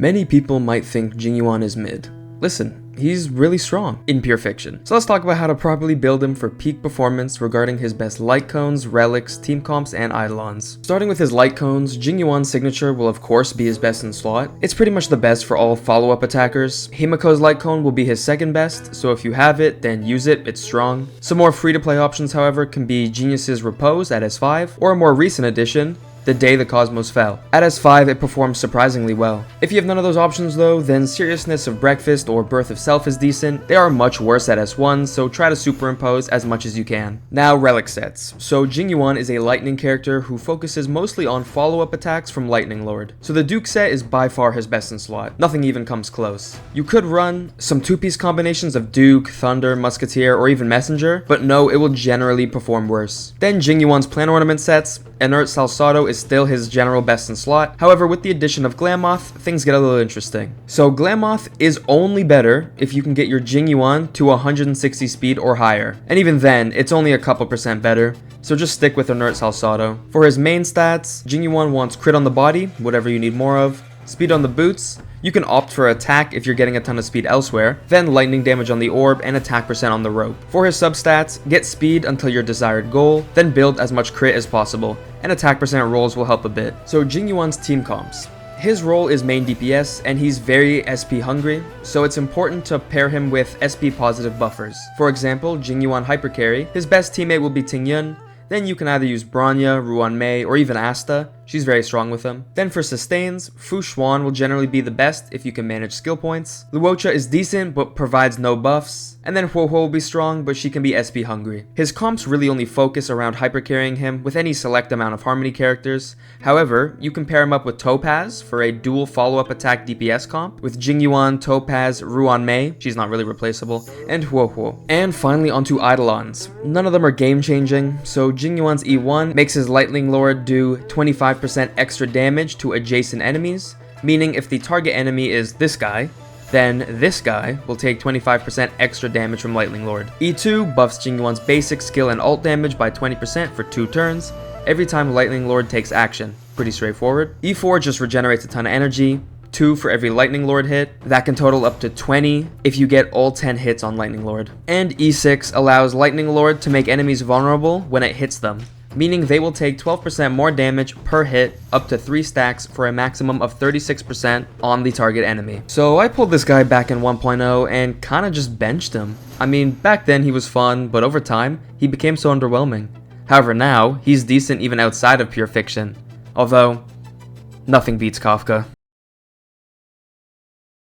Many people might think Jing Yuan is mid. Listen, he's really strong in pure fiction. So let's talk about how to properly build him for peak performance regarding his best Lightcones, Relics, Teamcomps, and Eidolons. Starting with his Lightcones, Jing Yuan's signature will of course be his best in slot. It's pretty much the best for all follow-up attackers. Himiko's Lightcone will be his second best, so if you have it, then use it, it's strong. Some more free-to-play options, however, can be Genius's Repose at S5, or a more recent addition, The Day the Cosmos Fell. At S5, it performs surprisingly well. If you have none of those options though, then Seriousness of Breakfast or Birth of Self is decent. They are much worse at S1, so try to superimpose as much as you can. Now, Relic Sets. So Jing Yuan is a lightning character who focuses mostly on follow-up attacks from Lightning Lord. So the Duke set is by far his best in slot. Nothing even comes close. You could run some two-piece combinations of Duke, Thunder, Musketeer, or even Messenger, but no, it will generally perform worse. Then Jing Yuan's Planar Ornament sets. Inert Salsado is still his general best in slot. However, with the addition of Glamoth, things get a little interesting. So Glamoth is only better if you can get your Jing Yuan to 160 speed or higher. And even then, it's only a couple percent better. So just stick with Inert Salsado. For his main stats, Jing Yuan wants crit on the body, whatever you need more of, speed on the boots. You can opt for attack if you're getting a ton of speed elsewhere, then lightning damage on the orb and attack percent on the rope. For his substats, get speed until your desired goal, then build as much crit as possible, and attack percent rolls will help a bit. So Jing Yuan's team comps. His role is main DPS, and he's very SP hungry, so it's important to pair him with SP positive buffers. For example, Jing Yuan Hyper Carry, his best teammate will be Ting Yun. Then you can either use Bronya, Ruan Mei, or even Asta. She's very strong with them. Then for sustains, Fu Xuan will generally be the best if you can manage skill points. Luocha is decent but provides no buffs. And then Huo Huo will be strong, but she can be SP hungry. His comps really only focus around hyper carrying him with any select amount of Harmony characters. However, you can pair him up with Topaz for a dual follow-up attack DPS comp, with Jing Yuan, Topaz, Ruan Mei, she's not really replaceable, and Huo Huo. And finally onto Eidolons. None of them are game-changing, so Jing Yuan's E1 makes his Lightning Lord do 25% extra damage to adjacent enemies, meaning if the target enemy is this guy, then this guy will take 25% extra damage from Lightning Lord. E2 buffs Jing Yuan's basic skill and ult damage by 20% for 2 turns, every time Lightning Lord takes action. Pretty straightforward. E4 just regenerates a ton of energy, 2 for every Lightning Lord hit. That can total up to 20 if you get all 10 hits on Lightning Lord. And E6 allows Lightning Lord to make enemies vulnerable when it hits them, meaning they will take 12% more damage per hit up to 3 stacks for a maximum of 36% on the target enemy. So I pulled this guy back in 1.0 and kinda just benched him. I mean, back then he was fun, but over time, he became so underwhelming. However, now, he's decent even outside of pure fiction. Although, nothing beats Kafka.